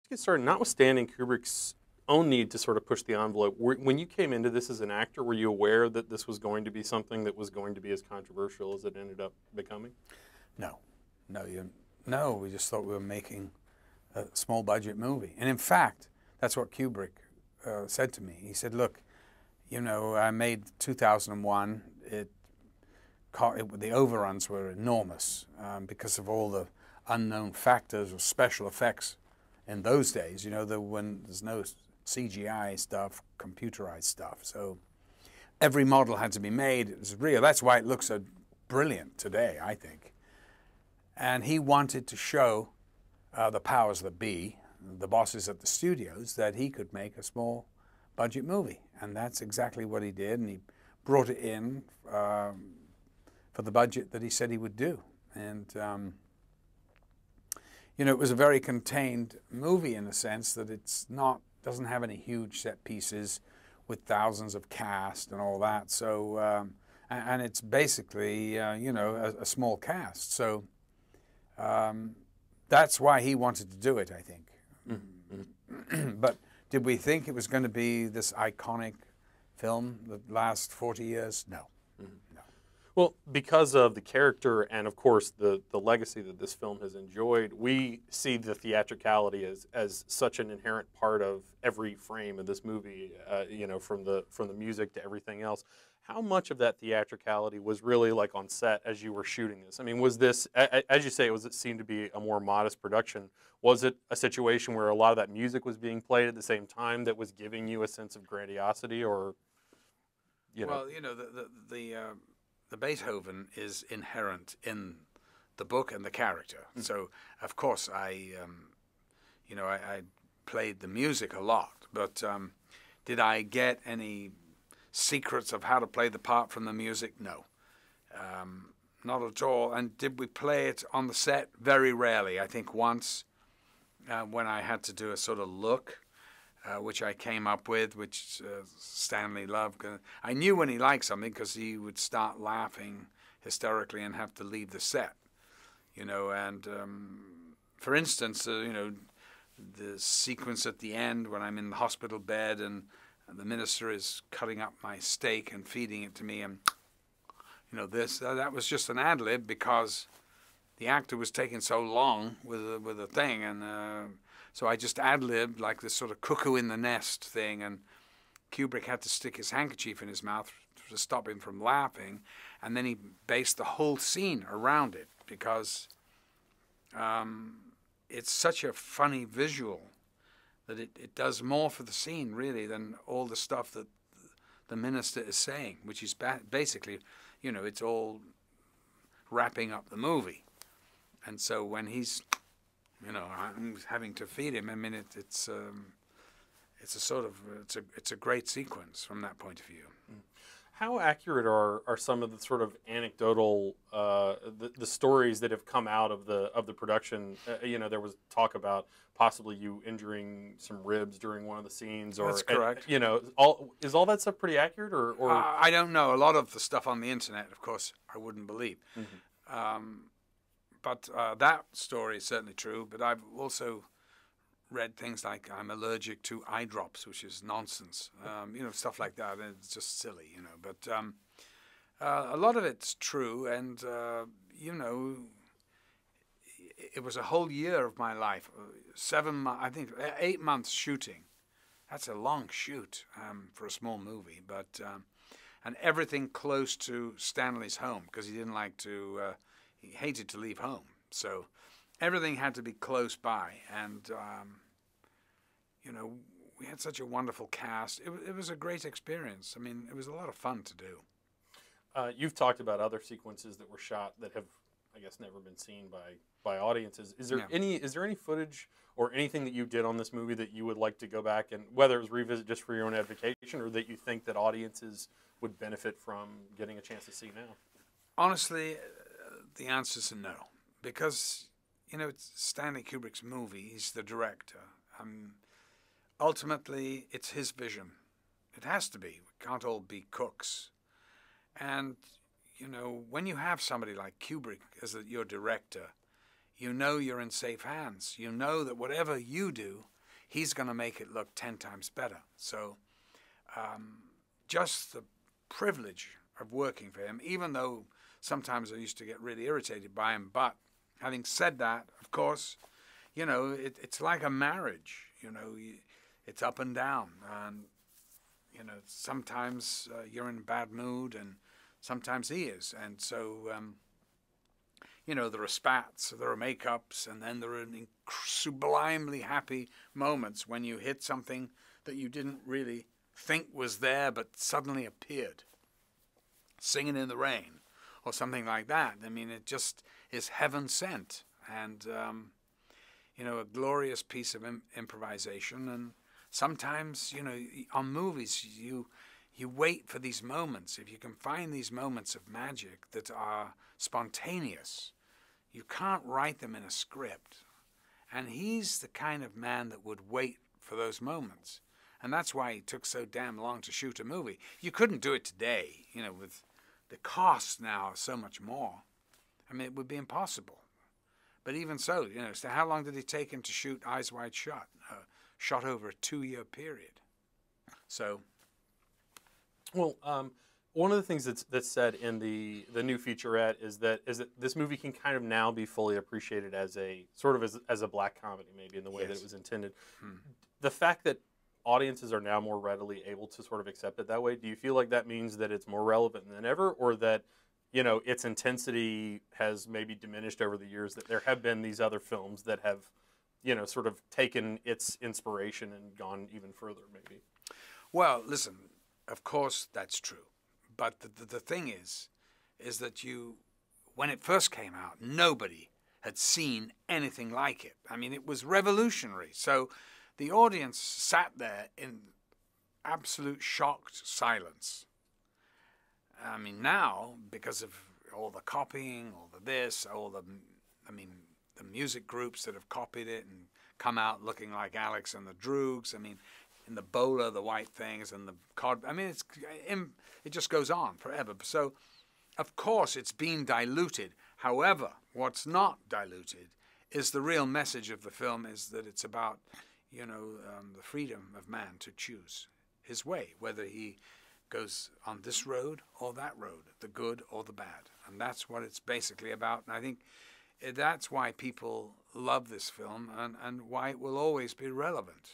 Get started. Notwithstanding Kubrick's own need to sort of push the envelope, when you came into this as an actor, were you aware that this was going to be something that was going to be as controversial as it ended up becoming? No, no. We just thought we were making a small budget movie, and in fact, that's what Kubrick said to me. He said, "Look, you know, I made 2001. The overruns were enormous because of all the unknown factors of special effects in those days. You know, when there's no CGI stuff, computerized stuff. So every model had to be made. It was real. That's why it looks so brilliant today, I think. And he wanted to show the powers that be, the bosses at the studios, that he could make a small budget movie. And that's exactly what he did. And he brought it in for the budget that he said he would do. And, you know, it was a very contained movie in the sense that doesn't have any huge set pieces with thousands of cast and all that. So, and it's basically, you know, a small cast. So that's why he wanted to do it, I think. Mm-hmm. But did we think it was going to be this iconic film that lasts 40 years? No. Mm-hmm. No. Well, because of the character and, of course, the legacy that this film has enjoyed, we see the theatricality as such an inherent part of every frame of this movie, you know, from the music to everything else. How much of that theatricality was really like on set as you were shooting this? I mean, was this, as you say, it seemed to be a more modest production? Was it a situation where a lot of that music was being played at the same time that was giving you a sense of grandiosity, or, you know? Well, you know, the Beethoven is inherent in the book and the character. Mm-hmm. So, of course, you know, I played the music a lot, but did I get any secrets of how to play the part from the music? No, not at all. And did we play it on the set? Very rarely. I think once when I had to do a sort of look, which I came up with, which Stanley loved. I knew when he liked something because he would start laughing hysterically and have to leave the set, you know. And for instance, you know, the sequence at the end when I'm in the hospital bed and the minister is cutting up my steak and feeding it to me, and you know, that was just an ad lib because the actor was taking so long with the thing, and so I just ad-libbed like this sort of cuckoo in the nest thing, and Kubrick had to stick his handkerchief in his mouth to stop him from laughing, and then he based the whole scene around it because it's such a funny visual that it does more for the scene, really, than all the stuff that the minister is saying, which is basically, you know, it's all wrapping up the movie. And so when he's, you know, I'm having to feed him, I mean, it's a sort of, it's a great sequence from that point of view. How accurate are some of the sort of anecdotal the stories that have come out of the production? You know, there was talk about possibly you injuring some ribs during one of the scenes, or that's correct. You know, is all that stuff pretty accurate, or? I don't know. A lot of the stuff on the internet, of course, I wouldn't believe. Mm-hmm. But that story is certainly true. But I've also read things like I'm allergic to eye drops, which is nonsense. You know, stuff like that. And it's just silly, you know. But a lot of it's true. And, you know, it was a whole year of my life. 8 months shooting. That's a long shoot for a small movie. But and everything close to Stanley's home because he didn't like to... he hated to leave home, so everything had to be close by. And you know, we had such a wonderful cast. It was a great experience. I mean, it was a lot of fun to do. You've talked about other sequences that were shot that have, I guess, never been seen by audiences. Is there any footage or anything that you did on this movie that you would like to go back and, whether it was revisit just for your own edification, or that you think that audiences would benefit from getting a chance to see now? Honestly, the answer is no, because, you know, it's Stanley Kubrick's movie. He's the director. Ultimately, it's his vision. It has to be. We can't all be cooks. And, you know, when you have somebody like Kubrick as your director, you know you're in safe hands. You know that whatever you do he's going to make it look 10 times better. So just the privilege of working for him, even though sometimes I used to get really irritated by him. But having said that, of course, you know, it's like a marriage. You know, it's up and down, and you know, sometimes you're in a bad mood, and sometimes he is, and so you know, there are spats, there are makeups, and then there are sublimely happy moments when you hit something that you didn't really think was there, but suddenly appeared. Singing in the Rain, or something like that. I mean, it just is heaven sent, and you know, a glorious piece of improvisation. And sometimes, you know, on movies, you wait for these moments. If you can find these moments of magic that are spontaneous, you can't write them in a script. And he's the kind of man that would wait for those moments. And that's why it took so damn long to shoot a movie. You couldn't do it today, you know, with the cost now so much more. I mean, it would be impossible. But even so, you know, so how long did it take him to shoot Eyes Wide Shut? Shot over a 2-year period. So, well, one of the things that's said in the new featurette is that this movie can kind of now be fully appreciated as a sort of as a black comedy, maybe in the way yes. that it was intended. The fact that audiences are now more readily able to sort of accept it that way, do you feel like that means that it's more relevant than ever, or that, you know, its intensity has maybe diminished over the years, that there have been these other films that have, you know, sort of taken its inspiration and gone even further, maybe? Well, listen, of course that's true. But the thing is that when it first came out, nobody had seen anything like it. I mean, it was revolutionary. So the audience sat there in absolute shocked silence. I mean, now, because of all the copying, all the this, the music groups that have copied it and come out looking like Alex and the Droogs, I mean, in the bowler, the white things, and the cod. I mean, it just goes on forever. So, of course, it's been diluted. However, what's not diluted is the real message of the film is that it's about, you know, the freedom of man to choose his way, whether he goes on this road or that road, the good or the bad. And that's what it's basically about. And I think that's why people love this film and why it will always be relevant.